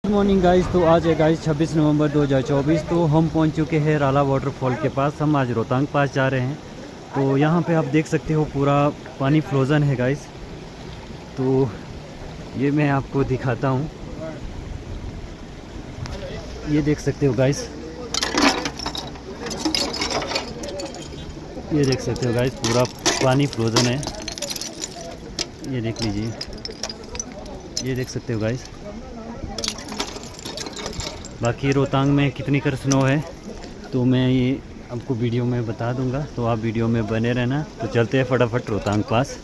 Good morning guys. तो आज है गाइस 26 नवंबर 2024। तो हम पहुंच चुके हैं राला वाटरफॉल के पास। हम आज रोहतांग पास जा रहे हैं। तो यहाँ पे आप देख सकते हो पूरा पानी फ्रोज़न है गाइस। तो ये मैं आपको दिखाता हूँ, ये देख सकते हो गाइस, ये देख सकते हो गाइस पूरा पानी फ्रोज़न है। ये देख लीजिए, ये देख सकते हो गाइस। बाकी रोहतांग में कितनी कर स्नो है तो मैं ये आपको वीडियो में बता दूंगा, तो आप वीडियो में बने रहना। तो चलते हैं फटाफट रोहतांग पास।